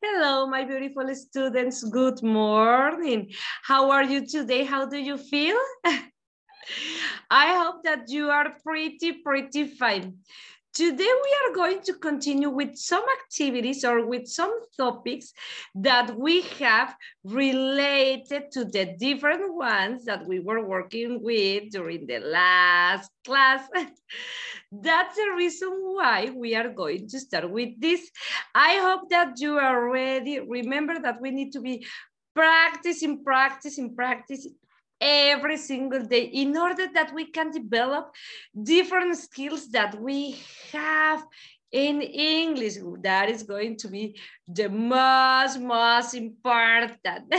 Hello, my beautiful students. Good morning. How are you today? How do you feel? I hope that you are pretty fine. Today we are going to continue with some activities or with some topics that we have related to the different ones that we were working with during the last class. That's the reason why we are going to start with this. I hope that you are ready. Remember that we need to be practicing every single day in order that we can develop different skills that we have in English. That is going to be the most important.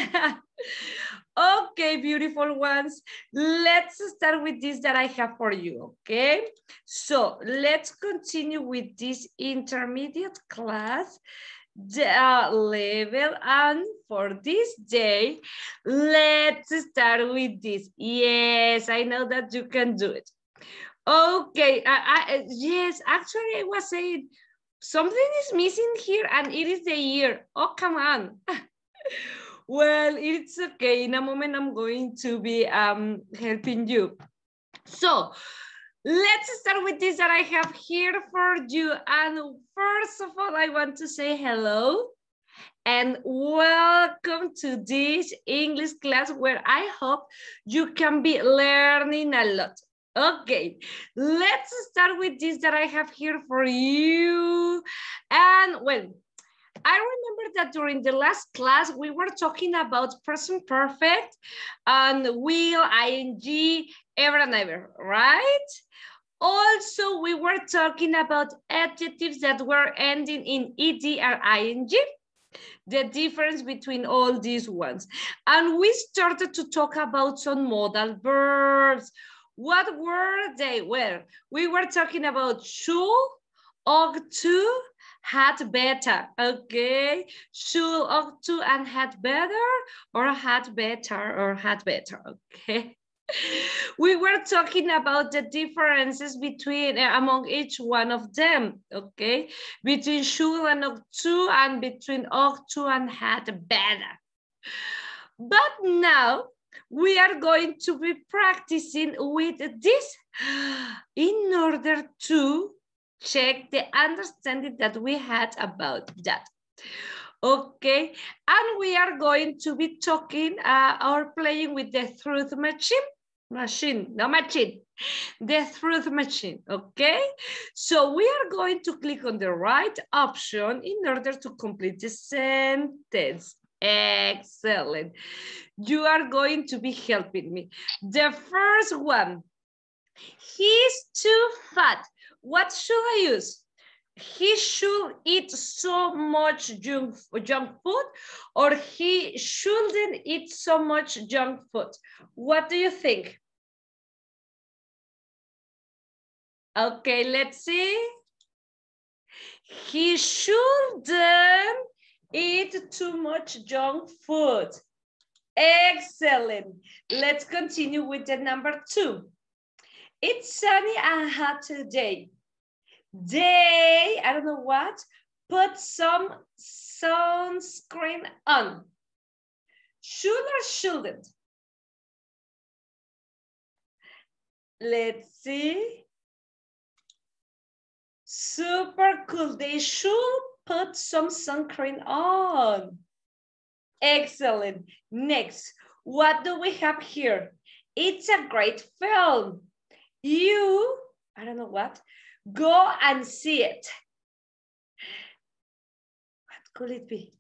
Okay, beautiful ones. Let's start with this that I have for you, okay? So let's continue with this intermediate class level, and for this day let's start with this. Yes, I know that you can do it. Okay, yes, actually I was saying something is missing here and it is the year. Oh, come on. Well, it's okay. In a moment I'm going to be helping you. So let's start with this that I have here for you. And first of all, I want to say hello and welcome to this English class where I hope you can be learning a lot. Okay, let's start with this that I have here for you. And well, I remember that during the last class, we were talking about present perfect and will, ing, ever and ever, right? Also, we were talking about adjectives that were ending in ed or ing, the difference between all these ones. And we started to talk about some modal verbs. What were they? Well, we were talking about should, ought to, had better, okay? Should, ought to, and had better, or had better, okay? We were talking about the differences between among each one of them, okay? Between should and ought to, and between ought to and had better. But now we are going to be practicing with this in order to check the understanding that we had about that. Okay, and we are going to be talking or playing with the truth machine, the truth machine, okay? So we are going to click on the right option in order to complete the sentence. Excellent. You are going to be helping me. The first one, he's too fat. What should I use? He should eat so much junk food, or he shouldn't eat so much junk food. What do you think? Okay, let's see. He shouldn't eat too much junk food. Excellent. Let's continue with the number 2. It's sunny and hot today. They, I don't know what, put some sunscreen on. Should or shouldn't? Let's see. Super cool. They should put some sunscreen on. Excellent. Next, what do we have here? It's a great film. You, I don't know what, go and see it. What could it be?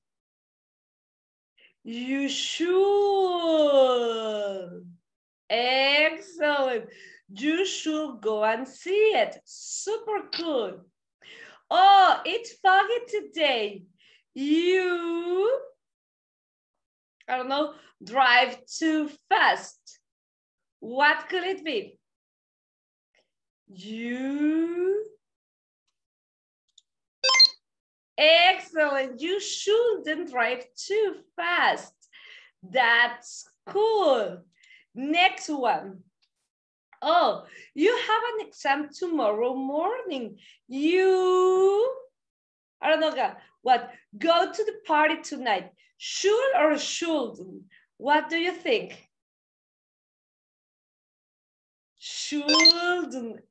You should. Excellent. You should go and see it. Super cool. Oh, it's foggy today. You, I don't know, drive too fast. What could it be? You. Excellent. You shouldn't drive too fast. That's cool. Next one. Oh, you have an exam tomorrow morning. You, I don't know, What? Go to the party tonight. Should or shouldn't? What do you think? Shouldn't.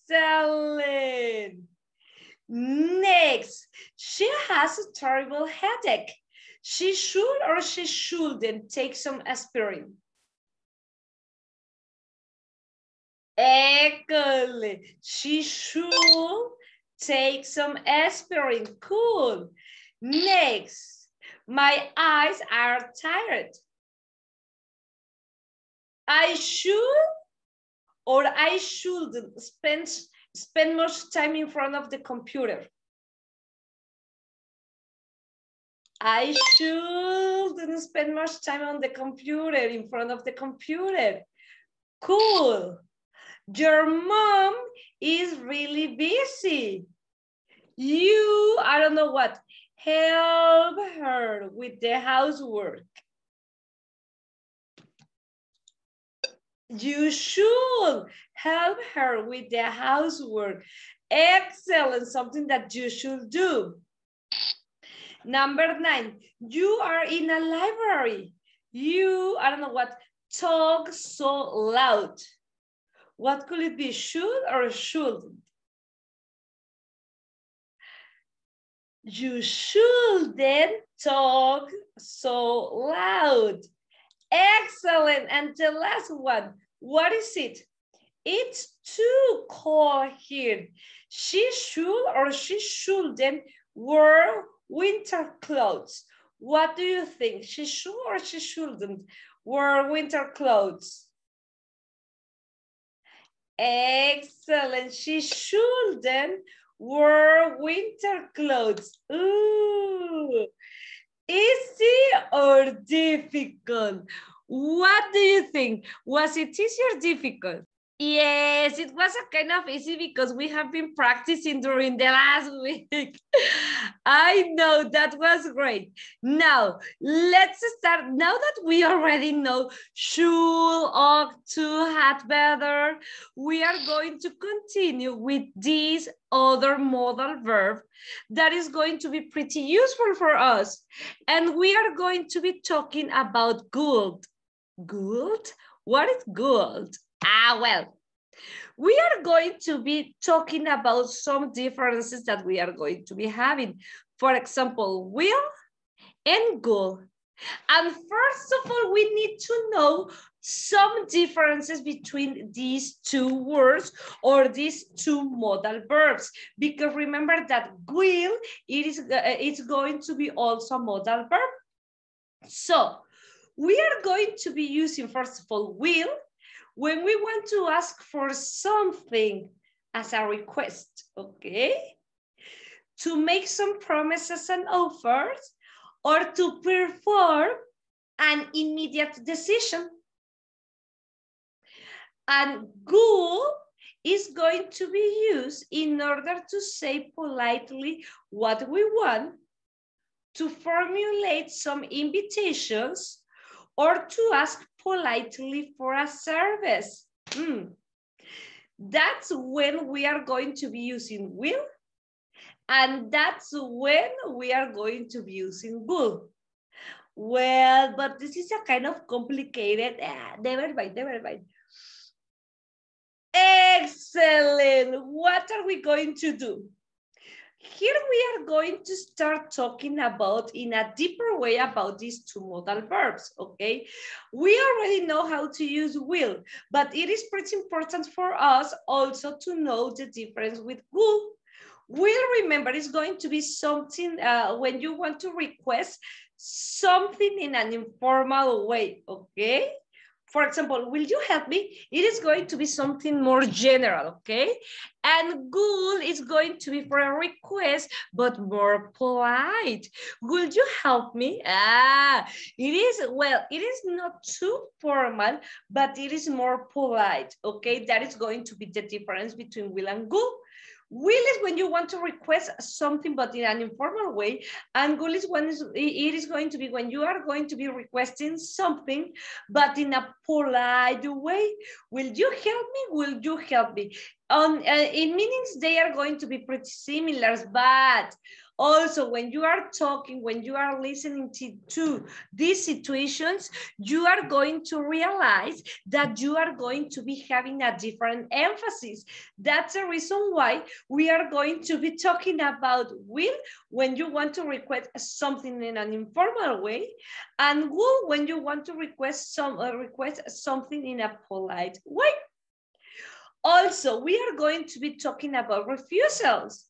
Excellent. Next, she has a terrible headache. She should or she shouldn't take some aspirin. Excellent. She should take some aspirin. Cool. Next, my eyes are tired. I should or I shouldn't spend much time in front of the computer. I shouldn't spend much time on the computer, in front of the computer. Cool. Your mom is really busy. You, I don't know what, help her with the housework. You should help her with the housework. Excellent, something that you should do. Number 9, you are in a library. You, I don't know what, talk so loud. What could it be, should or shouldn't? You shouldn't talk so loud. Excellent. And the last one, what is it? It's too cold here. She should or she shouldn't wear winter clothes. What do you think? She should or she shouldn't wear winter clothes? Excellent. She shouldn't wear winter clothes. Ooh. Easy or difficult? What do you think? Was it easy or difficult? Yes, it was a kind of easy because we have been practicing during the last week. I know, that was great. Now, let's start. Now that we already know should, ought to, had better, we are going to continue with this other modal verb that is going to be pretty useful for us. And we are going to be talking about good. Good? What is good? Well, we are going to be talking about some differences that we are going to be having. For example, will and good. And first of all, we need to know some differences between these two words or these two modal verbs. Because remember that will, it's going to be also a modal verb. So we are going to be using, first of all, will, when we want to ask for something as a request, okay? To make some promises and offers, or to perform an immediate decision. And good is going to be used in order to say politely what we want, to formulate some invitations, or to ask politely for a service. That's when we are going to be using will, and that's when we are going to be using will. Well, but this is a kind of complicated, never mind. Excellent. What are we going to do? Here we are going to start talking about in a deeper way about these two modal verbs, okay? We already know how to use will, but it is pretty important for us also to know the difference with will. Will, remember, is going to be something when you want to request something in an informal way, okay? For example, will you help me? It is going to be something more general, okay? And good is going to be for a request, but more polite. Will you help me? It is, well, it is not too formal, but it is more polite, okay? That is going to be the difference between will and good. Will is when you want to request something, but in an informal way. And good is when it is going to be when you are going to be requesting something, but in a polite way. Will you help me? Will you help me? In meanings, they are going to be pretty similar, but Also, when you are talking, when you are listening to these situations, you are going to realize that you are going to be having a different emphasis. That's the reason why we are going to be talking about will when you want to request something in an informal way, and will when you want to request something in a polite way. Also, we are going to be talking about refusals.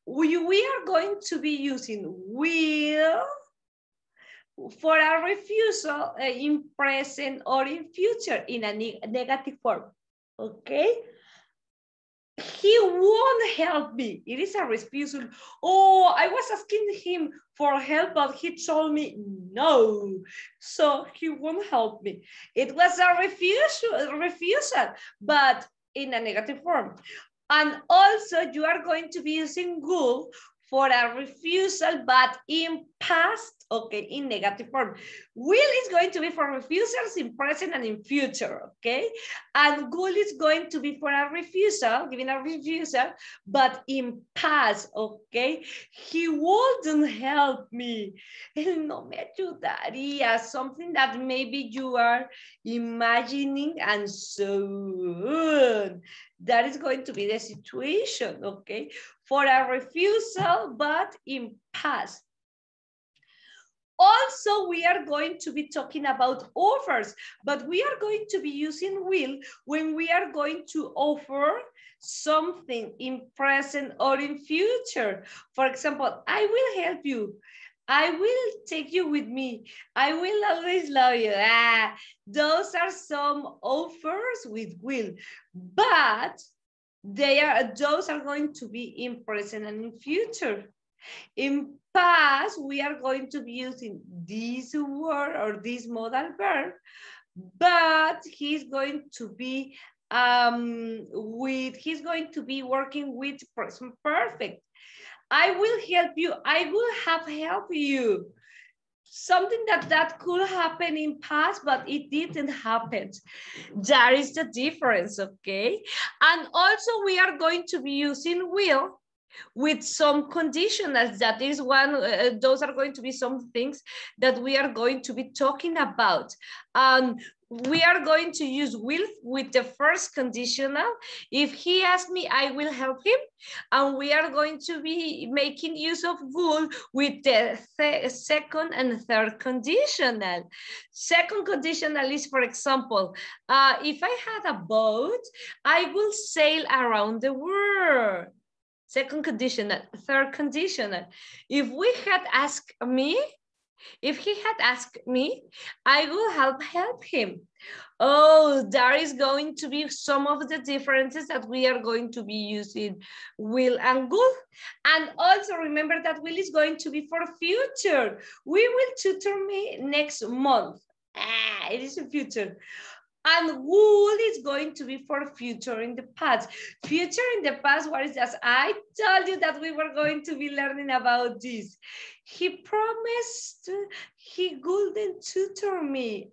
We are going to be using will for a refusal in present or in future in a negative form, okay? He won't help me. It is a refusal. Oh, I was asking him for help, but he told me no. So he won't help me. It was a refusal, but in a negative form. And also you are going to be using will for a refusal, but in past, okay, in negative form. Will is going to be for refusals in present and in future, okay? And will is going to be for a refusal, giving a refusal, but in past, okay? He wouldn't help me. Él no me ayudaría. Something that maybe you are imagining and soon. That is going to be the situation, okay? For a refusal, but in past. Also, we are going to be talking about offers, but we are going to be using will when we are going to offer something in present or in future. For example, I will help you. I will take you with me. I will always love you. Those are some offers with will, but those are going to be in present and in future. In past, we are going to be using this word or this modal verb, but he's going to be working with present perfect. I will help you. I will have helped you. Something that could happen in past, but it didn't happen. That is the difference, okay? And also we are going to be using will with some conditionals. That is one, those are going to be some things that we are going to be talking about. We are going to use will with the first conditional. If he asks me, I will help him. And we are going to be making use of will with the second and third conditional. Second conditional is, for example, if I had a boat, I will sail around the world. Second conditional. Third conditional. If he had asked me, I will help him. Oh, there is going to be some of the differences that we are going to be using will and will. And also remember that will is going to be for future. We will tutor me next month. It is a future. And will is going to be for future in the past. Future in the past, what is that? I told you that we were going to be learning about this. He promised he wouldn't tutor me.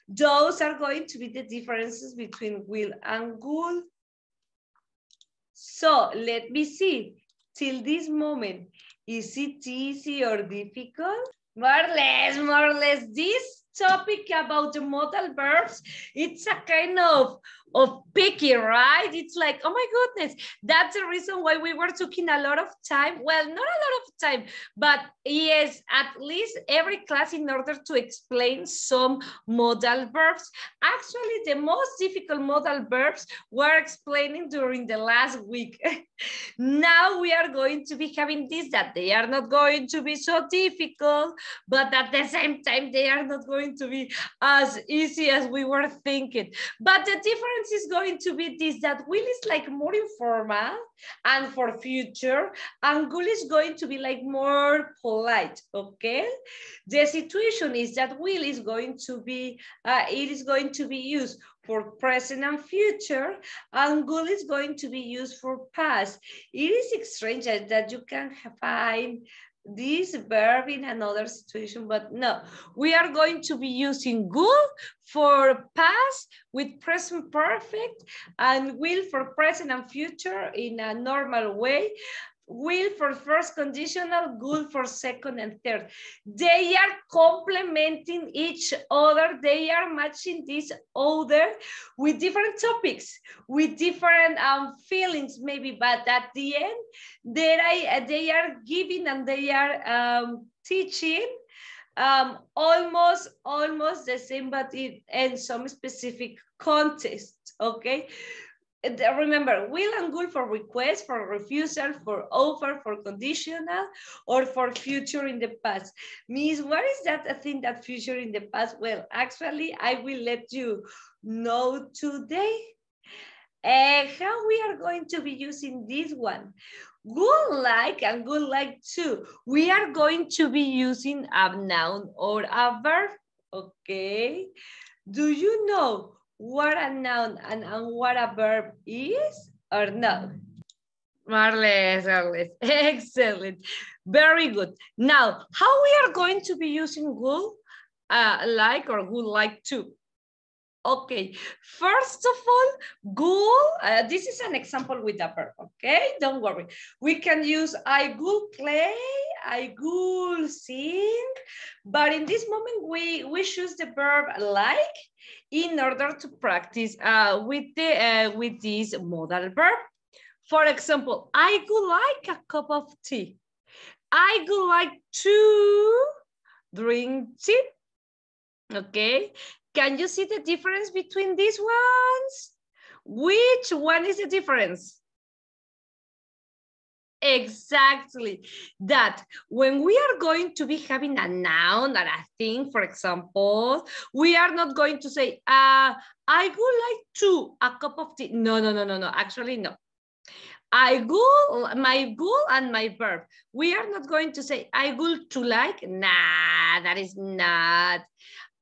Those are going to be the differences between will and would. So let me see. Till this moment, is it easy or difficult? More or less. This topic about the modal verbs, it's a kind of picky, right? It's like, oh my goodness, that's the reason why we were taking a lot of time. Well, not a lot of time, but yes, at least every class in order to explain some modal verbs. Actually, the most difficult modal verbs were explaining during the last week. Now we are going to be having this, that they are not going to be so difficult, but at the same time, they are not going to be as easy as we were thinking. But the difference is going to be this, that will is like more informal and for future, and will is going to be like more polite, okay? The situation is that will is going to be, it is going to be used for present and future, and will is going to be used for past. It is strange that you can find this verb in another situation, but no, we are going to be using will for past with present perfect, and will for present and future in a normal way. will for first conditional, good for second and third. They are complementing each other. They are matching this order with different topics, with different feelings maybe, but at the end, they are giving and they are teaching almost the same, but in some specific context, okay? Remember, will and good for request, for refusal, for offer, for conditional, or for future in the past. Miss, what is that a thing that future in the past? Well, actually, I will let you know today how we are going to be using this one. Good like and good like too. We are going to be using a noun or a verb, okay? Do you know what a noun and what a verb is or no? Marvelous, excellent, very good. Now, how we are going to be using good like or good like too? Okay, first of all, good, this is an example with a verb, okay? Don't worry. We can use I will play, I will sing, but in this moment, we choose the verb like in order to practice with this modal verb. For example, I would like a cup of tea. I would like to drink tea, okay? Can you see the difference between these ones? Which one is the difference? Exactly, that when we are going to be having a noun or a thing, for example, we are not going to say, I would like to a cup of tea. No, actually no. I will, my will and my verb. We are not going to say, I will to like, nah, that is not.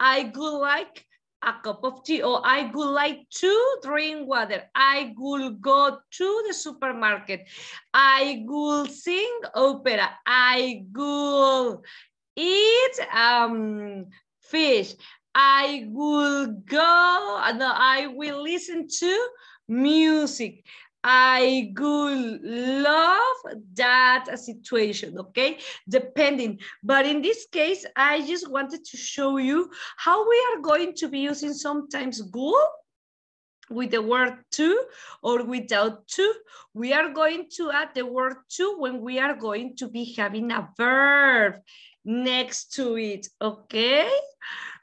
I would like a cup of tea, or I would like to drink water. I will go to the supermarket. I will sing opera. I will eat fish. I will go, no, I will listen to music. I would love that situation, okay? Depending. But in this case, I just wanted to show you how we are going to be using sometimes would with the word to or without to. We are going to add the word to when we are going to be having a verb next to it, okay?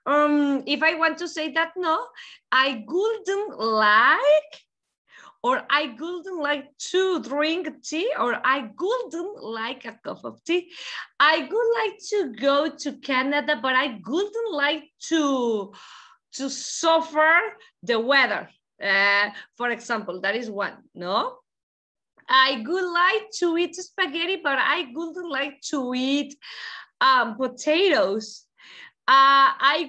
If I want to say that, no, I wouldn't like, or I wouldn't like to drink tea, or I wouldn't like a cup of tea. I would like to go to Canada, but I wouldn't like to suffer the weather. For example, that is one, no? I would like to eat spaghetti, but I wouldn't like to eat potatoes. I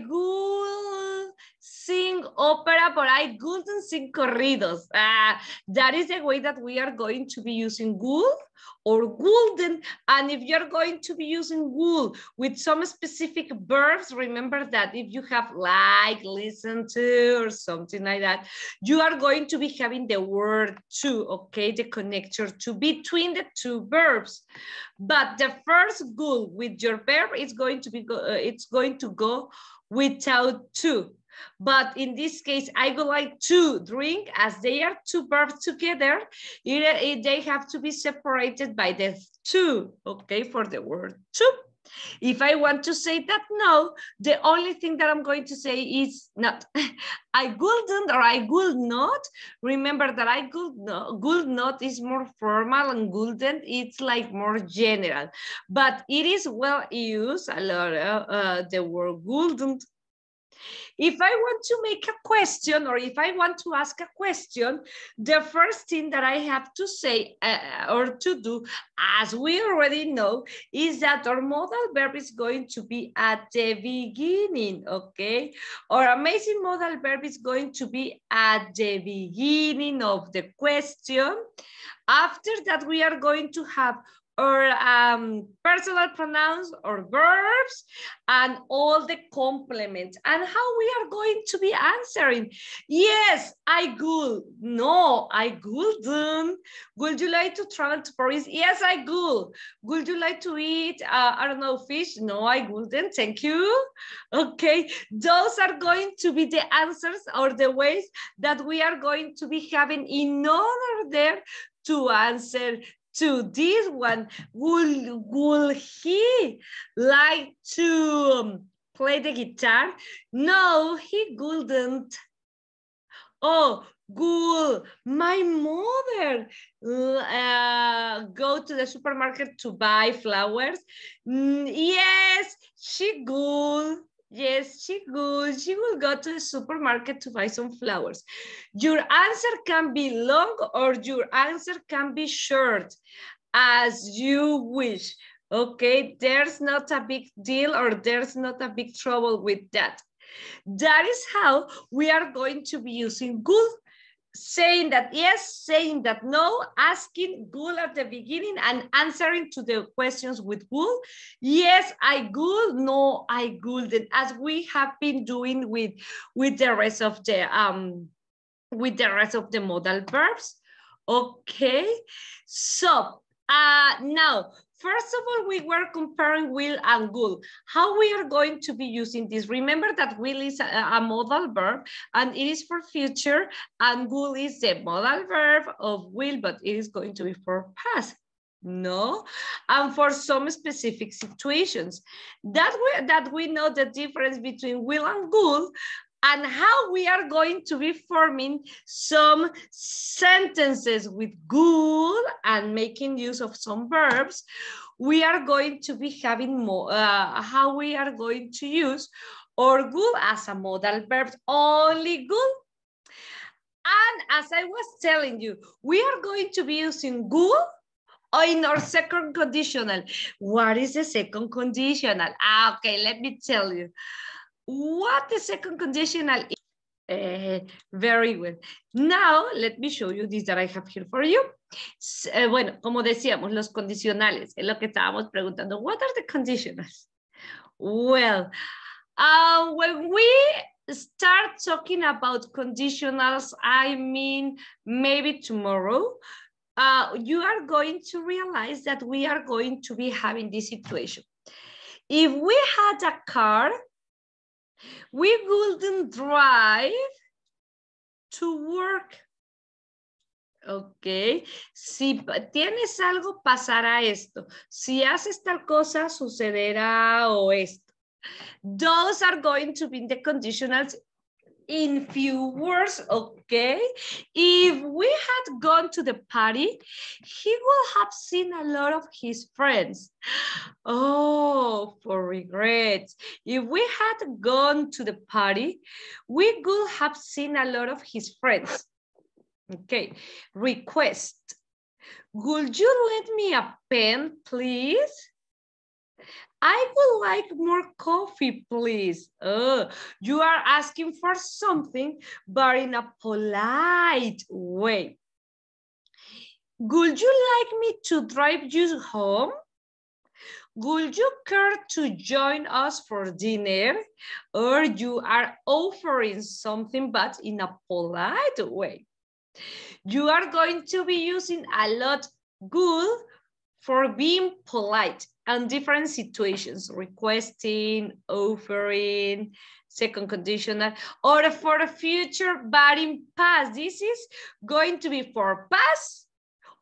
will sing opera, but I wouldn't sing corridos. That is the way that we are going to be using would or wouldn't. And if you're going to be using would with some specific verbs, remember that if you have like, listen to, or something like that, you are going to be having the word to, okay, the connector to between the two verbs. But the first would with your verb is going to be it's going to go without to. But in this case, I would like to drink, as they are two verbs together, they have to be separated by the to, okay, for the word to. If I want to say that no, the only thing that I'm going to say is not. I wouldn't or I would not. Remember that I would not is more formal, and wouldn't it's like more general. But it is well used, a lot, the word wouldn't. If I want to make a question, or if I want to ask a question, the first thing that I have to say or to do, as we already know, is that our modal verb is going to be at the beginning, okay? Our amazing modal verb is going to be at the beginning of the question. After that, we are going to have or personal pronouns or verbs, and all the complements, and how we are going to be answering. Yes, I would. No, I wouldn't. Would you like to travel to Paris? Yes, I would. Would you like to eat, I don't know, fish? No, I wouldn't. Thank you. Okay, those are going to be the answers or the ways that we are going to be having in order to answer to this one. Will he like to play the guitar? No, he wouldn't. Oh, good. My mother go to the supermarket to buy flowers. Yes, she would. Yes, she would. She will go to the supermarket to buy some flowers. Your answer can be long or your answer can be short, as you wish. Okay, there's not a big deal or there's not a big trouble with that. That is how we are going to be using would, saying that yes, saying that no, asking would at the beginning and answering to the questions with would. Yes, I would. No, I wouldn't, as we have been doing with the rest of the modal verbs. Okay, so now, first of all, we were comparing will and would. How we are going to be using this? Remember that will is a modal verb and it is for future, and would is the modal verb of will, but it is going to be for past. No, and for some specific situations that we know the difference between will and would, and how we are going to be forming some sentences with would and making use of some verbs. We are going to be having more, how we are going to use or would as a modal verb, only would. And as I was telling you, we are going to be using would in our second conditional. What is the second conditional? Okay, let me tell you. What the second conditional is. Very well. Now, let me show you this that I have here for you. Bueno, como decíamos, los condicionales, es lo que estábamos preguntando. What are the conditionals? Well, when we start talking about conditionals, I mean, maybe tomorrow, you are going to realize that we are going to be having this situation. If we had a car, we wouldn't drive to work. Ok. Si tienes algo, pasará esto. Si haces tal cosa, sucederá o esto. Those are going to be the conditionals in few words, okay? If we had gone to the party, he will have seen a lot of his friends. Oh, for regrets. If we had gone to the party, we would have seen a lot of his friends. Okay, request. Would you lend me a pen, please? I would like more coffee, please. Oh, you are asking for something, but in a polite way. Would you like me to drive you home? Would you care to join us for dinner? Or you are offering something, but in a polite way. You are going to be using a lot would for being polite and different situations, requesting, offering, second conditional, or for the future, but in past. This is going to be for past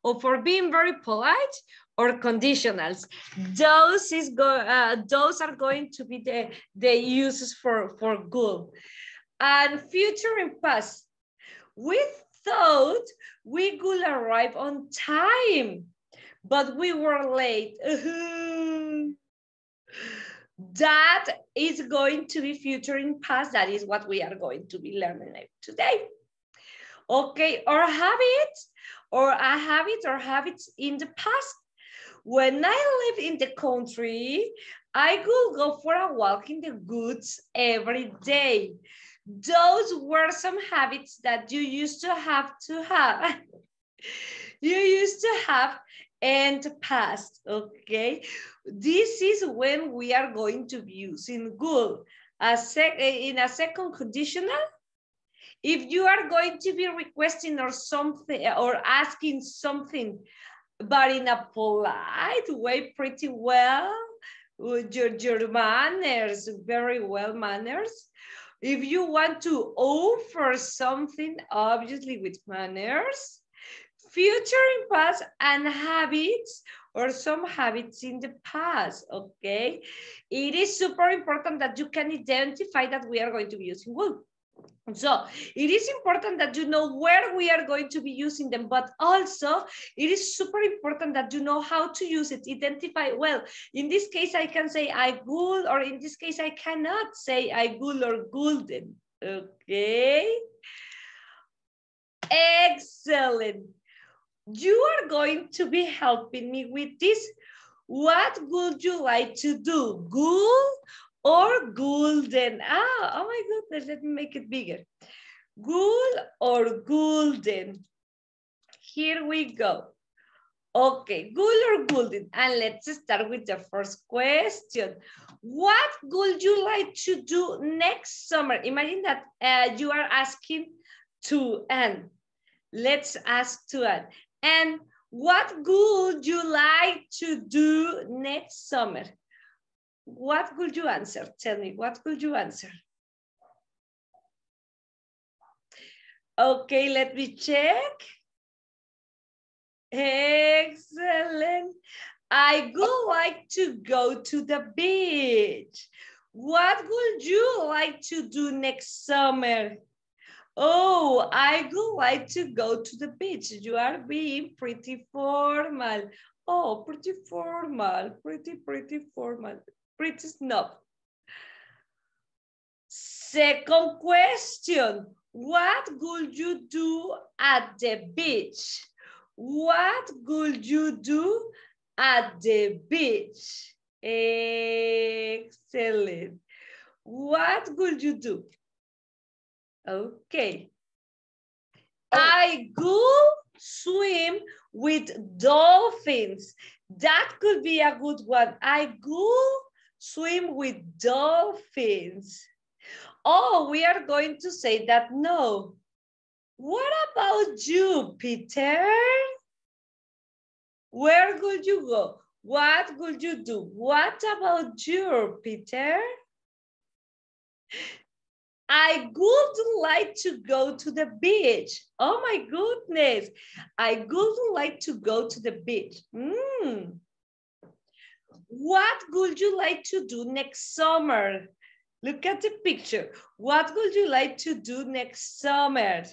or for being very polite or conditionals. Those are going to be the uses for good. And future and past. We thought we would arrive on time, but we were late. That is going to be future in past. That is what we are going to be learning today. Okay, or habits, or a habit or habits in the past. When I lived in the country, I could go for a walk in the woods every day. Those were some habits that you used to have. You used to have and past, okay? This is when we are going to be using will. In a second conditional, if you are going to be requesting or something or asking something, but in a polite way, pretty well, with your manners, very well manners. If you want to offer something, obviously with manners, future in past, and habits or some habits in the past, okay? It is super important that you can identify that we are going to be using will. So it is important that you know where we are going to be using them, but also it is super important that you know how to use it, identify, well, in this case, I can say I would, or in this case, I cannot say I would or wouldn't, okay? Excellent. You are going to be helping me with this. What would you like to do? Good or golden? Oh my goodness, let me make it bigger. Good or golden? Here we go. Okay, good or golden? And let's start with the first question. What would you like to do next summer? Imagine that you are asking to Anne. Let's ask to Anne. And what would you like to do next summer? What would you answer? Tell me, what would you answer? Okay, let me check. Excellent. I would like to go to the beach. What would you like to do next summer? Oh, I would like to go to the beach. You are being pretty formal. Oh, pretty formal, pretty formal, pretty snob. Second question, what would you do at the beach? What would you do at the beach? Excellent. What would you do? Okay. I go swim with dolphins. That could be a good one. I go swim with dolphins. Oh, we are going to say that no. What about you, Peter? Where would you go? What would you do? What about you, Peter? I would like to go to the beach. Oh my goodness. I would like to go to the beach. What would you like to do next summer? Look at the picture. What would you like to do next summer?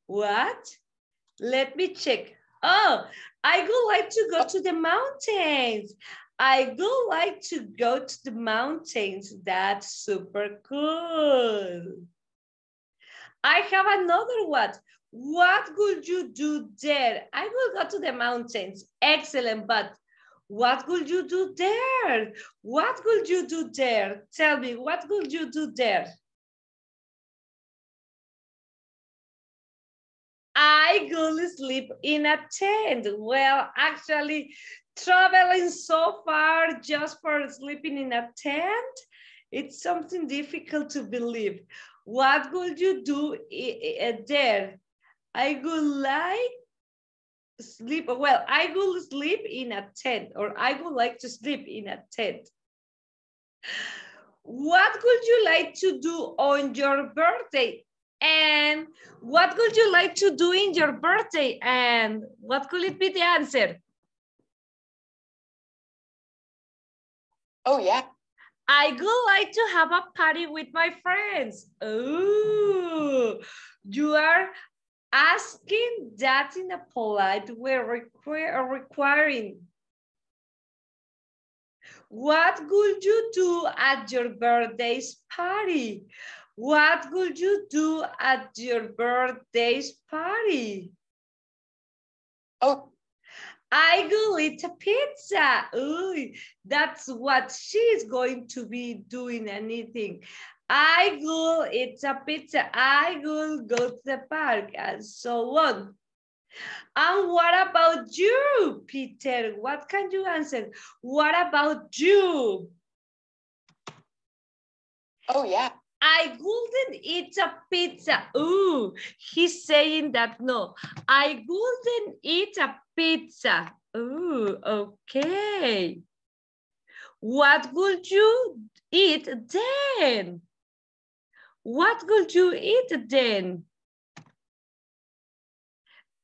What? Let me check. Oh, I would like to go to the mountains. I would like to go to the mountains. That's super cool. I have another one. What would you do there? I will go to the mountains. Excellent, but what would you do there? What would you do there? Tell me, what would you do there? I could sleep in a tent. Well, actually, traveling so far just for sleeping in a tent, it's something difficult to believe. What would you do there? I would like sleep. Well, I would sleep in a tent, or I would like to sleep in a tent. What would you like to do on your birthday? And what would you like to do in your birthday? And what could it be the answer? Oh, yeah. I would like to have a party with my friends. Oh, you are asking that in a polite way, requiring. What would you do at your birthday's party? What would you do at your birthday's party? Oh, I will eat a pizza. Ooh, that's what she's going to be doing and eating. I will eat a pizza. I will go to the park and so on. And what about you, Peter? What can you answer? What about you? Oh, yeah. I wouldn't eat a pizza. Ooh, he's saying that no. I wouldn't eat a pizza. Ooh, okay. What would you eat then? What would you eat then?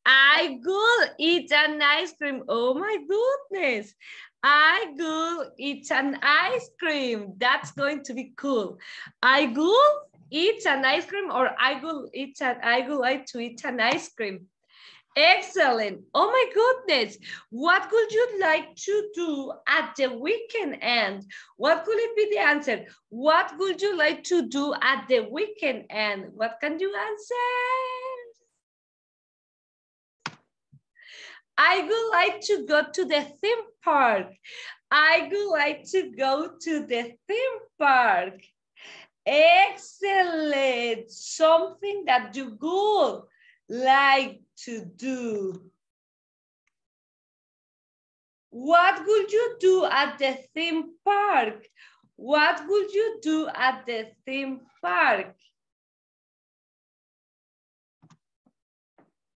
I could eat an ice cream. Oh my goodness. I could eat an ice cream. That's going to be cool. I could eat an ice cream, or I would like to eat an ice cream. Excellent. Oh my goodness. What would you like to do at the weekend end? What could it be the answer? What would you like to do at the weekend end? What can you answer? I would like to go to the theme park. I would like to go to the theme park. Excellent. Something that you would like to do. What would you do at the theme park? What would you do at the theme park?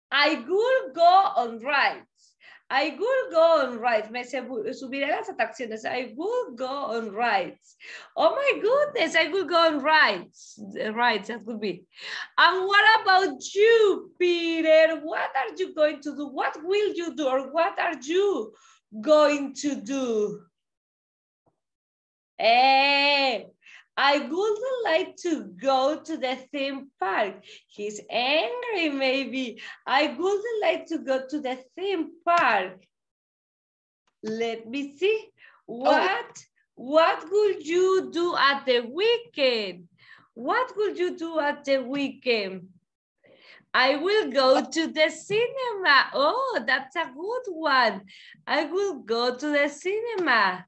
I will go on rides. I will go on rides. Me subiré las atracciones. I will go on rides. Oh my goodness, I will go on rides. Rides, that would be. And what about you, Peter? What are you going to do? What will you do? Or what are you going to do? Hey, I would like to go to the theme park. He's angry, maybe. I would like to go to the theme park. Let me see. What would you do at the weekend? What would you do at the weekend? I will go to the cinema. Oh, that's a good one. I will go to the cinema.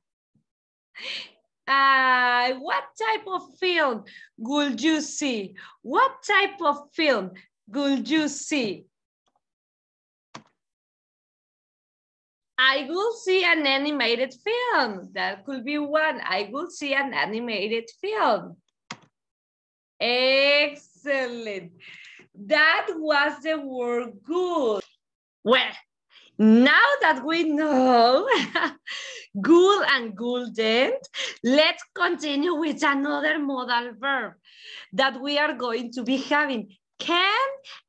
What type of film would you see? What type of film would you see? I will see an animated film. That could be one. I will see an animated film. Excellent. That was the word good. Well, now that we know good and golden, let's continue with another modal verb that we are going to be having. Can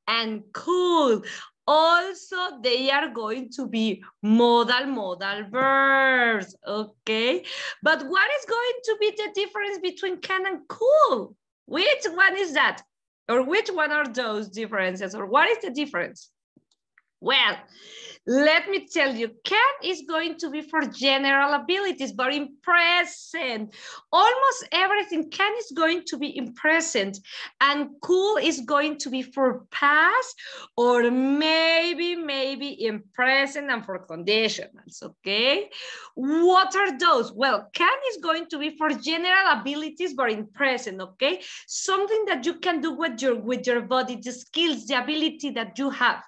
and could. Also, they are going to be modal verbs, okay? But what is going to be the difference between can and could? Which one is that? Or which one are those differences? Or what is the difference? Well, let me tell you, can is going to be for general abilities, but in present. Almost everything can is going to be in present, and could is going to be for past, or maybe in present and for conditionals, okay? What are those? Well, can is going to be for general abilities, but in present, okay? Something that you can do with your body, the skills, the ability that you have.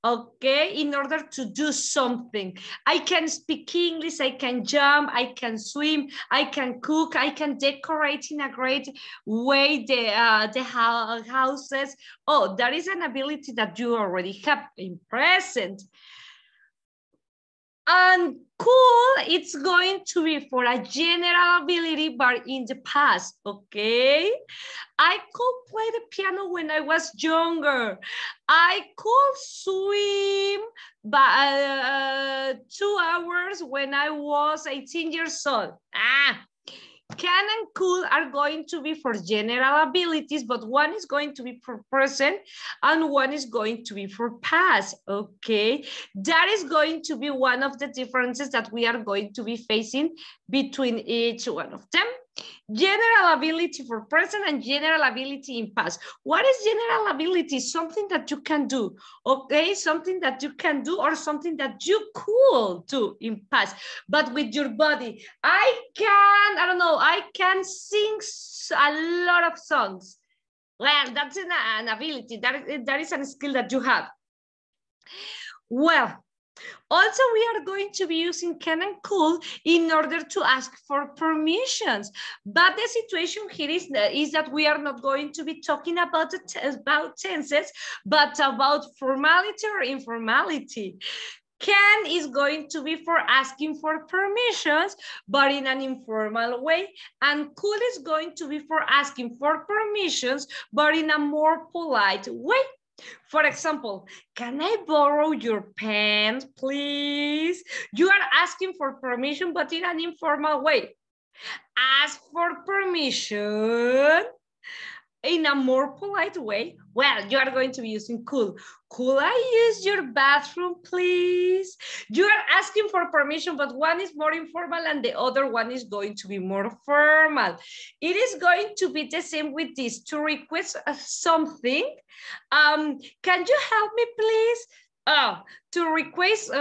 Okay, in order to do something. I can speak English, I can jump, I can swim, I can cook, I can decorate in a great way the houses. Oh, that is an ability that you already have in present. And cool, it's going to be for a general ability, but in the past, okay? I could play the piano when I was younger. I could swim by 2 hours when I was 18 years old. Can and could are going to be for general abilities, but one is going to be for present and one is going to be for past, okay? That is going to be one of the differences that we are going to be facing between each one of them. General ability for present and general ability in past. What is general ability? Something that you can do, okay? Something that you can do or something that you could do in past, but with your body. I can sing a lot of songs. Well, that's an ability. That is a skill that you have. Well, also, we are going to be using can and could in order to ask for permissions. But the situation here is that we are not going to be talking about about tenses, but about formality or informality. Can is going to be for asking for permissions, but in an informal way. And could is going to be for asking for permissions, but in a more polite way. For example, can I borrow your pen, please? You are asking for permission, but in an informal way. Ask for permission in a more polite way. Well, you are going to be using could. Could I use your bathroom, please? You are asking for permission, but one is more informal and the other one is going to be more formal. It is going to be the same with this. To request something, can you help me, please? To request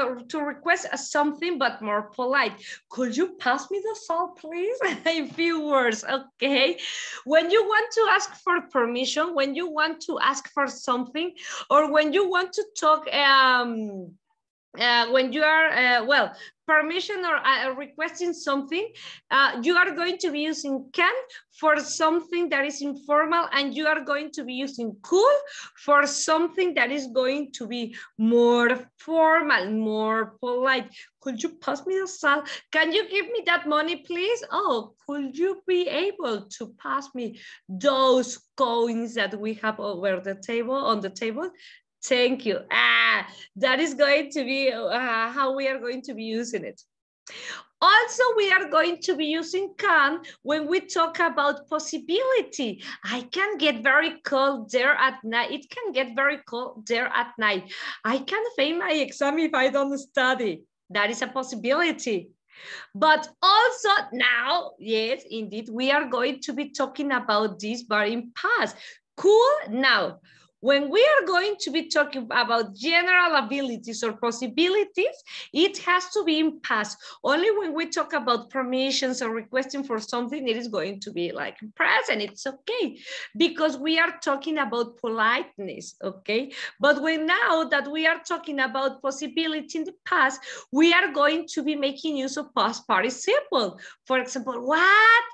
something, but more polite. Could you pass me the salt, please? In few words, okay? When you want to ask for permission, when you want to ask for something, or when you want to talk, when you are, well, permission or requesting something, you are going to be using can for something that is informal, and you are going to be using could for something that is going to be more formal, more polite. Could you pass me the salt? Can you give me that money, please? Oh, could you be able to pass me those coins that we have over the table, on the table? Thank you. That is going to be how we are going to be using it. Also, we are going to be using can when we talk about possibility. I can get very cold there at night. It can get very cold there at night. I can fail my exam if I don't study. That is a possibility. But also now, yes, indeed, we are going to be talking about this, but in past. Could now. When we are going to be talking about general abilities or possibilities, it has to be in past. Only when we talk about permissions or requesting for something, it is going to be like present. It's okay, because we are talking about politeness, okay? But when now that we are talking about possibility in the past, we are going to be making use of past participle. For example, what?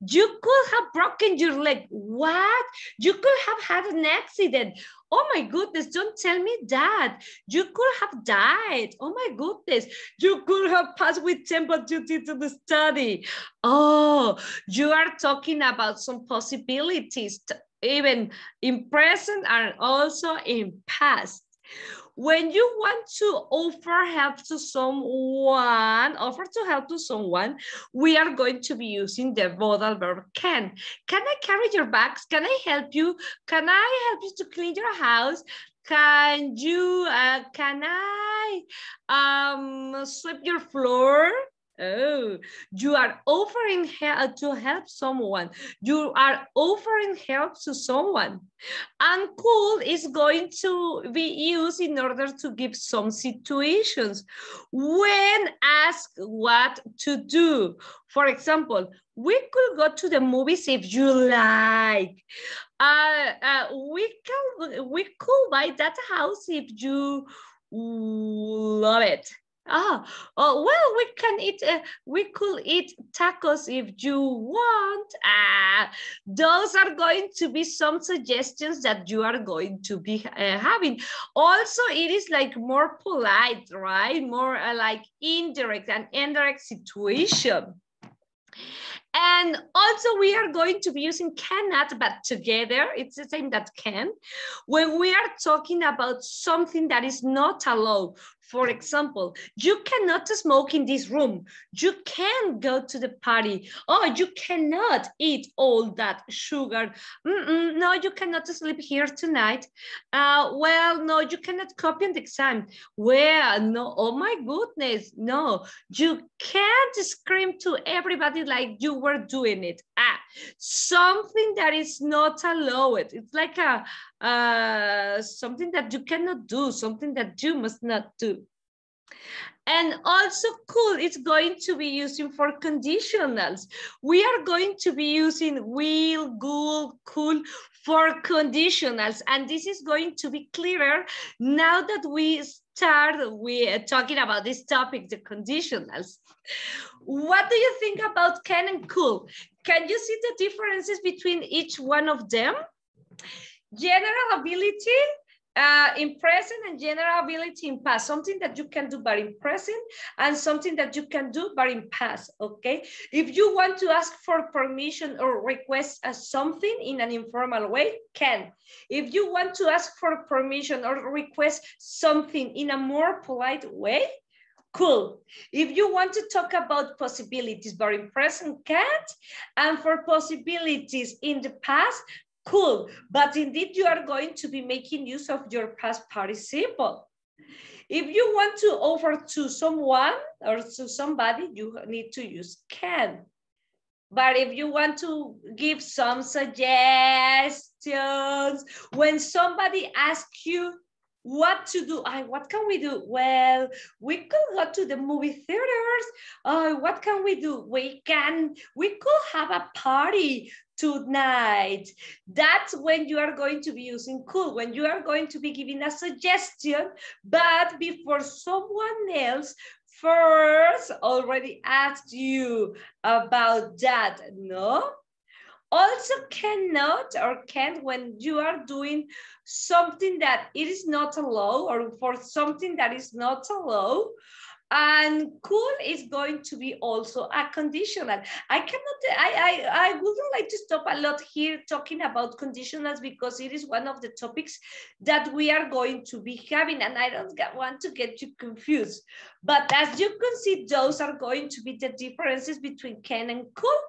You could have broken your leg. What? You could have had an accident. Oh my goodness, don't tell me that. You could have died. Oh my goodness. You could have passed with 10, but you didn't study. Oh, you are talking about some possibilities, even in present and also in past. When you want to offer help to someone, we are going to be using the modal verb can. Can I carry your bags? Can I help you? Can I help you to clean your house? Can I sweep your floor? Oh, you are offering help to help someone. You are offering help to someone. And could is going to be used in order to give some situations. When asked what to do. For example, we could go to the movies if you like. We could buy that house if you love it. Well, we could eat tacos if you want. Those are going to be some suggestions that you are going to be having. Also, it is like more polite, right? More like indirect and indirect situation. And also we are going to be using cannot, but together, it's the same that can. When we are talking about something that is not allowed, for example, you cannot smoke in this room. You can go to the party. Oh, you cannot eat all that sugar. No, you cannot sleep here tonight. Well, no, you cannot copy on the exam. Well, no, oh my goodness, no. You can't scream to everybody like you were doing it. Something that is not allowed. It's like something that you cannot do, something that you must not do. And also could, it's going to be using for conditionals. We are going to be using will, could for conditionals. And this is going to be clearer now that we start with talking about this topic, the conditionals. What do you think about can and could? Can you see the differences between each one of them? General ability in present and general ability in past, something that you can do but in present and something that you can do but in past, okay? If you want to ask for permission or request something in an informal way, can. If you want to ask for permission or request something in a more polite way, cool. If you want to talk about possibilities but in present, can't, and for possibilities in the past, cool, but indeed you are going to be making use of your past participle. If you want to offer to someone or to somebody, you need to use can. But if you want to give some suggestions, when somebody asks you what to do, what can we do? Well, we could go to the movie theaters. What can we do? We could have a party tonight. That's when you are going to be using could, when you are going to be giving a suggestion, but before someone else first already asked you about that, no? Also cannot or can't when you are doing something that it is not allowed or for something that is not allowed. And could is going to be also a conditional. I wouldn't like to stop a lot here talking about conditionals because it is one of the topics that we are going to be having and I don't want to get you confused. But as you can see, those are going to be the differences between can and could.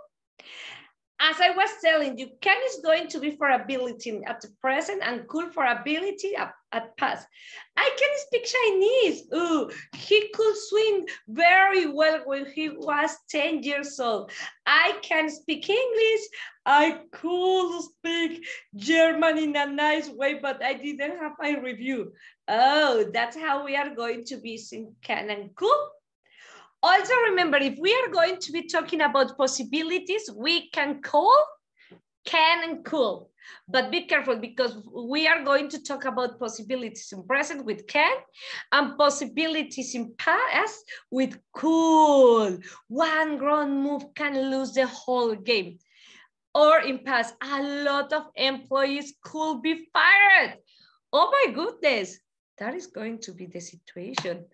As I was telling you, can is going to be for ability at the present and could for ability at past. I can speak Chinese. Ooh, he could swim very well when he was 10 years old. I can speak English. I could speak German in a nice way, but I didn't have my review. Oh, that's how we are going to be using can and could. Also remember, if we are going to be talking about possibilities, we can call, can and could. But be careful because we are going to talk about possibilities in present with can and possibilities in past with could. One wrong move can lose the whole game. Or in past, a lot of employees could be fired. Oh my goodness, that is going to be the situation.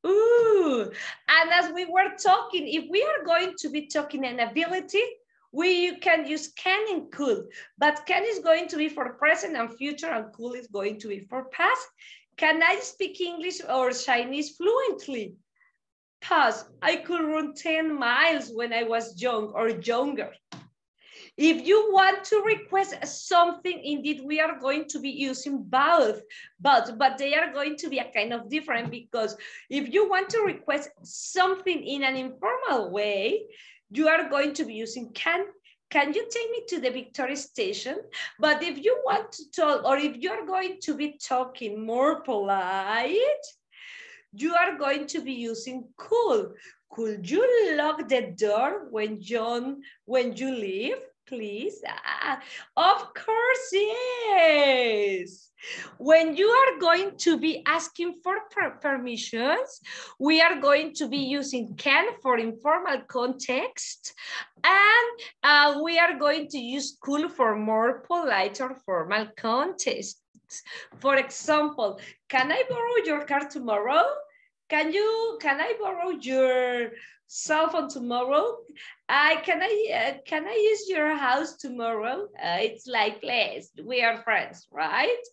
Ooh, and as we were talking, if we are going to be talking an ability, we can use can and could, but can is going to be for present and future and could is going to be for past. Can I speak English or Chinese fluently? Past, I could run 10 miles when I was young or younger. If you want to request something, indeed, we are going to be using both, but they are going to be a kind of different because if you want to request something in an informal way, you are going to be using can you take me to the Victoria Station? But if you want to talk, or if you're going to be talking more polite, you are going to be using could. Could you lock the door when you leave? Please? Of course, yes. When you are going to be asking for permissions, we are going to be using can for informal context, and we are going to use could for more polite or formal context. For example, can I borrow your car tomorrow? Can I borrow your cell phone tomorrow? Can I use your house tomorrow? It's like, please, we are friends, right?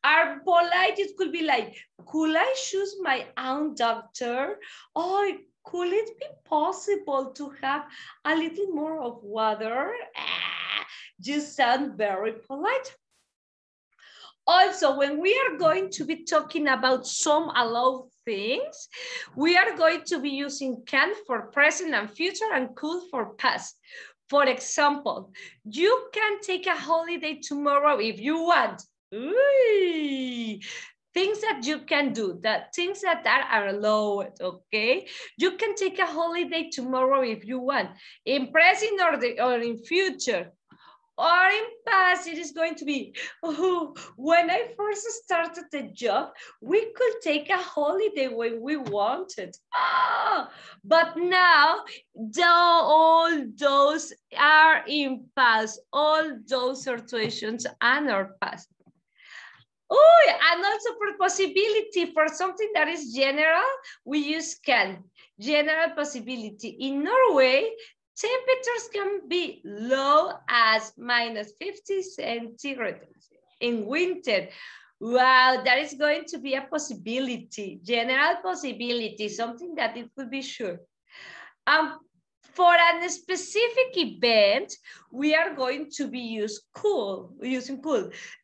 Our polite, it could be like, could I choose my own doctor? Or could it be possible to have a little more of water? You sound very polite. Also, when we are going to be talking about some allowed things, we are going to be using can for present and future and could for past. For example, you can take a holiday tomorrow if you want. Ooh, things that you can do, things that are allowed, okay? You can take a holiday tomorrow if you want, in present or in future. Or in past, it is going to be, oh, when I first started the job, we could take a holiday when we wanted. Ah, but now, all those are in past. All those situations are past. Oh, and also for possibility, for something that is general, we use can. General possibility. In Norway, temperatures can be low as -50 centigrade in winter. Wow, that is going to be a possibility. General possibility, something that it could be sure. For a specific event, we are going to be using cool.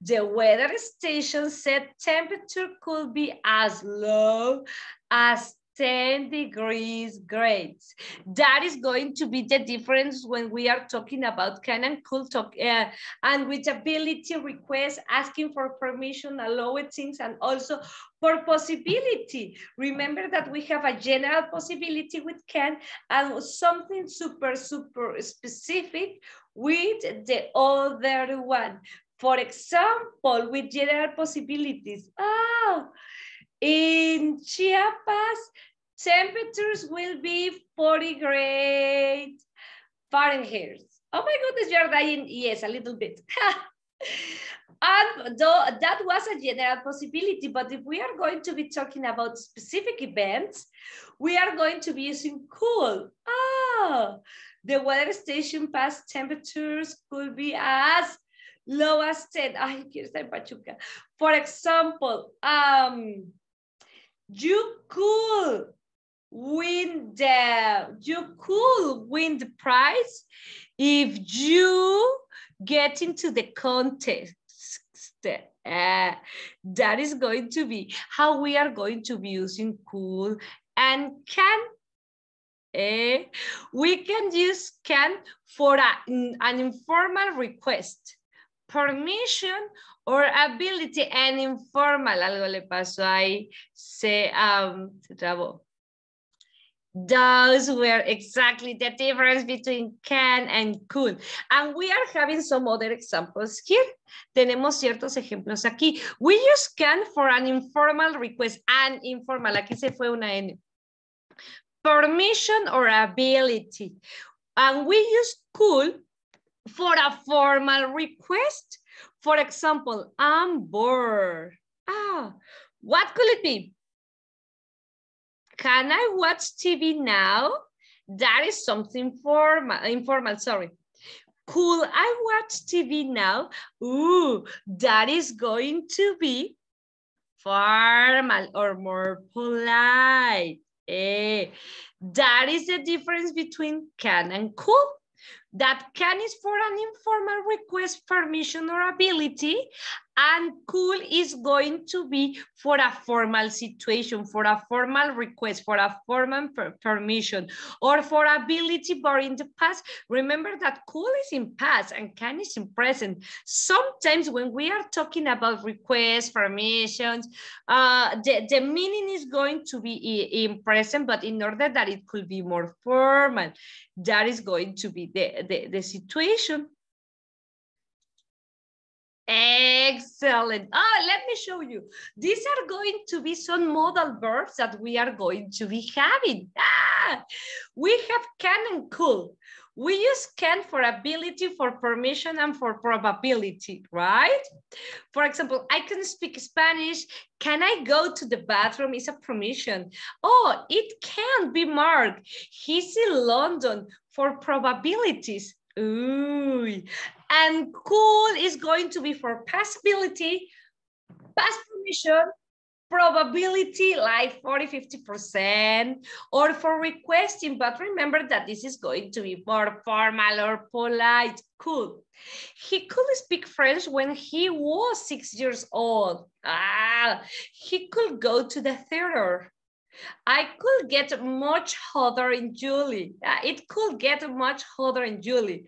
The weather station said temperature could be as low as 10 degrees grades. That is going to be the difference when we are talking about can and could talk, and with ability, request, asking for permission, allowing things, and also for possibility. Remember that we have a general possibility with can and something super specific with the other one. For example, with general possibilities. In Chiapas, temperatures will be 40 grades Fahrenheit. Oh my goodness, you're dying. Yes, a little bit. And though that was a general possibility, but if we are going to be talking about specific events, we are going to be using cool. The weather station past temperatures could be as low as 10. Ay, quiero estar en Pachuca. For example, you could win the prize if you get into the contest. That is going to be how we are going to be using could and can. We can use can for an informal request, permission, or ability, and informal. Algo le pasó ahí, se trabó. Those were exactly the difference between can and could. And we are having some other examples here. Tenemos ciertos ejemplos aquí. We use can for an informal request. An informal, aquí se fue una N. Permission or ability. And we use could for a formal request. For example, I'm bored. What could it be? Can I watch TV now? That is something informal, sorry. Could I watch TV now? Ooh, that is going to be formal or more polite. That is the difference between can and could. That can is for an informal request, permission, or ability, and could is going to be for a formal situation, for a formal request, for a formal permission, or for ability, but in the past. Remember that could is in past and can is in present. Sometimes when we are talking about requests, permissions, the meaning is going to be in present, but in order that it could be more formal, that is going to be the situation. Excellent. Let me show you. These are going to be some modal verbs that we are going to be having. We have can and could. We use can for ability, for permission, and for probability, right? For example, I can speak Spanish. Can I go to the bathroom? Is a permission. Oh, it can be Mark. He's in London for probabilities. Ooh. And could is going to be for possibility, past permission, probability like 40–50%, or for requesting, but remember that this is going to be more formal or polite. Could. He could speak French when he was 6 years old. He could go to the theater. I could get much hotter in July. It could get much hotter in July.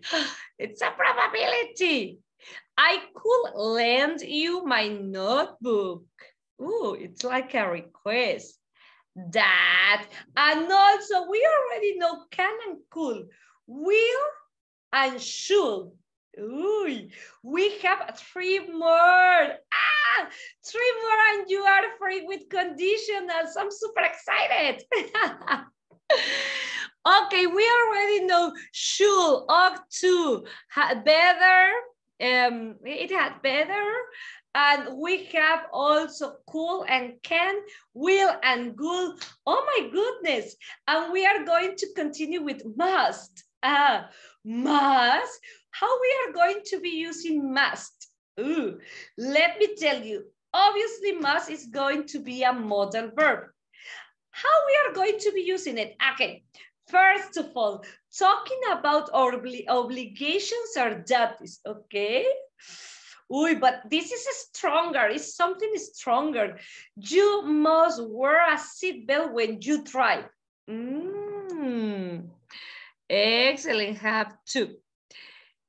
It's a probability. I could lend you my notebook. Ooh, it's like a request. That, and also we already know can and could, will and should. Ooh, we have 3 more. Ah, 3 more and you are free with conditionals. I'm super excited. Okay, we already know should, ought to, had better, it had better. And we have also could and can, will and would. Oh my goodness. And we are going to continue with must. Must. How we are going to be using must? Ooh, let me tell you. Obviously, must is going to be a modal verb. How we are going to be using it? Okay, first of all, talking about obligations or duties, okay? Uy, but this is stronger, it's something stronger. You must wear a seatbelt when you drive. Excellent, have to.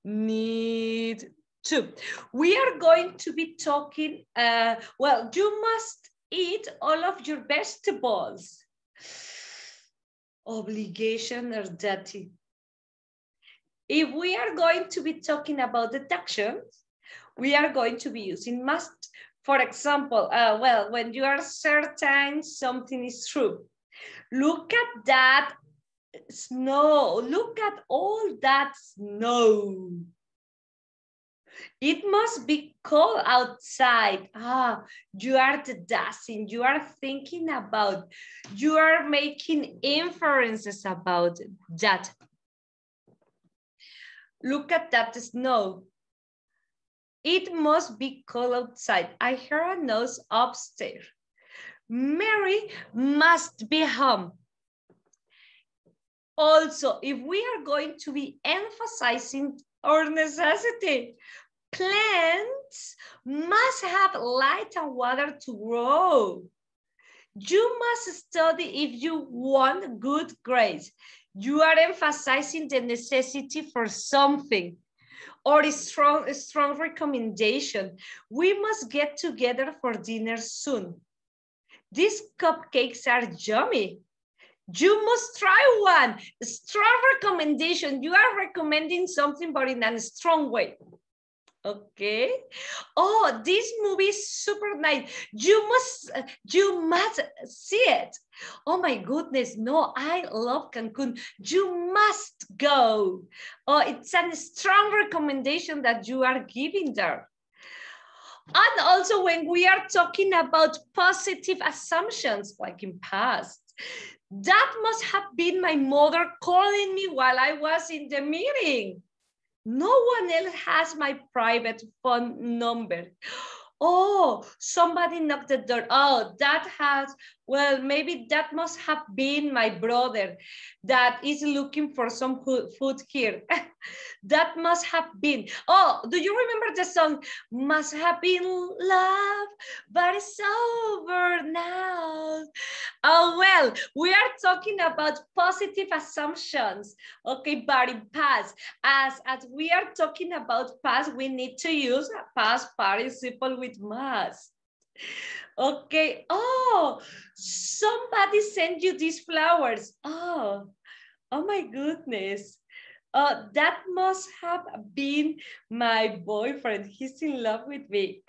Need to. We are going to be talking, well, you must eat all of your vegetables. Obligation or duty. If we are going to be talking about deductions, we are going to be using must. For example, well, when you are certain something is true, look at that snow. Look at all that snow. It must be cold outside. You are deducing, you are thinking about, you are making inferences about that. Look at that snow. It must be cold outside. I heard a noise upstairs. Mary must be home. Also, if we are going to be emphasizing our necessity, plants must have light and water to grow. You must study if you want good grades. You are emphasizing the necessity for something or a strong recommendation. We must get together for dinner soon. These cupcakes are yummy. You must try one. Strong recommendation. You are recommending something, but in a strong way. Okay. Oh, this movie is super nice. You must see it. Oh my goodness. No, I love Cancun. You must go. Oh, it's a strong recommendation that you are giving there. And also when we are talking about positive assumptions, like in past, that must have been my mother calling me while I was in the meeting. No one else has my private phone number. Oh, somebody knocked the door. Oh, well, maybe that must have been my brother that is looking for some food here. That must have been. Oh, do you remember the song? Must have been love, but it's over now. Oh, well, we are talking about positive assumptions. Okay, but in past, as we are talking about past, we need to use a past participle with must. Okay. Oh, somebody sent you these flowers. Oh my goodness. That must have been my boyfriend. He's in love with me.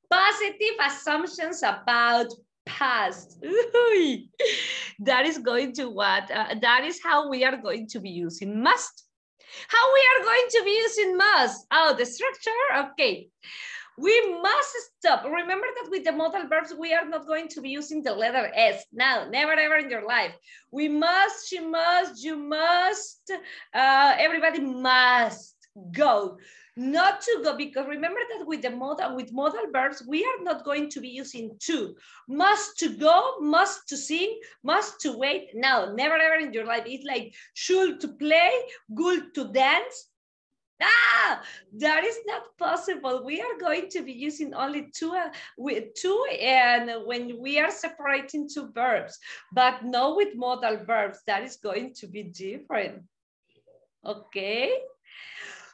Positive assumptions about past. That is going to what? That is how we are going to be using must. How we are going to be using must? Oh, the structure. Okay. We must stop. Remember that with the modal verbs, we are not going to be using the letter S. No, never ever in your life. We must, she must, you must, everybody must go. Not to go, because remember that with modal verbs, we are not going to be using to. Must to go, must to sing, must to wait. No, never ever in your life. It's like should to play, good to dance. That is not possible. We are going to be using only two, and when we are separating two verbs, but not with modal verbs. That is going to be different. Okay.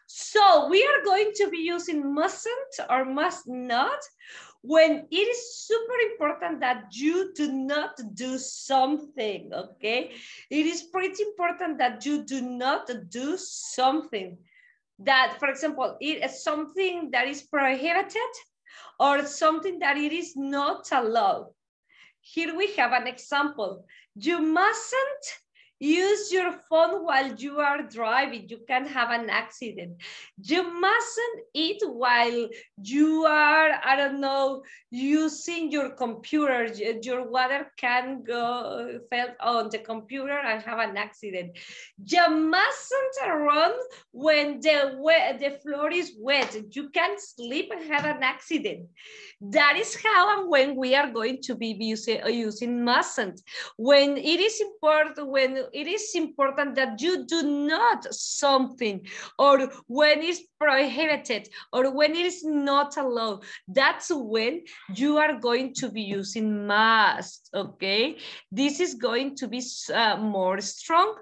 So we are going to be using mustn't or must not when it is super important that you do not do something, okay? It is pretty important that you do not do something. that, for example, it is something that is prohibited or something that it is not allowed. Here we have an example. You mustn't use your phone while you are driving. You can have an accident. You mustn't eat while you are, I don't know, using your computer. Your water can go fell on the computer and have an accident. You mustn't run when the floor is wet. You can slip and have an accident. That is how and when we are going to be using mustn't. When it is important that you do not something, or when it's prohibited, or when it is not allowed, that's when you are going to be using must, okay? This is going to be more strong.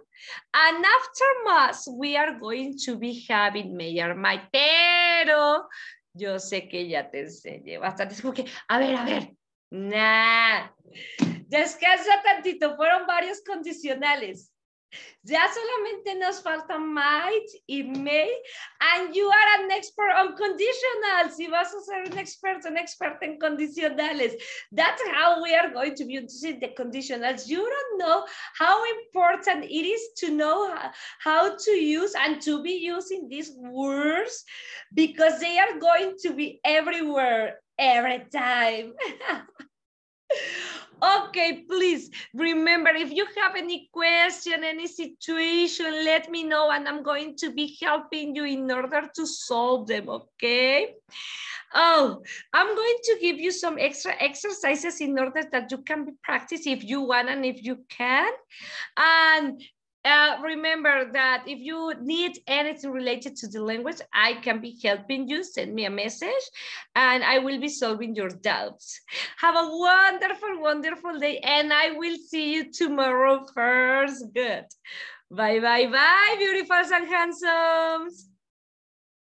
And after must, we are going to be having may or might, pero yo sé que ya te enseñé bastante. Es como que, a ver, nah. Descansa tantito, fueron varios condicionales. Ya solamente nos falta might y may, and you are an expert on conditionals. Si vas a ser un experto en condicionales. That's how we are going to be using the conditionals. You don't know how important it is to know how to use and to be using these words, because they are going to be everywhere, every time. Okay, please remember, if you have any question, any situation, let me know and I'm going to be helping you in order to solve them, okay? Oh, I'm going to give you some extra exercises in order that you can practice if you want and if you can. And remember that if you need anything related to the language, I can be helping you. Send me a message and I will be solving your doubts. Have a wonderful, wonderful day, and I will see you tomorrow first. Good. Bye, bye, bye, beautifuls and handsomes.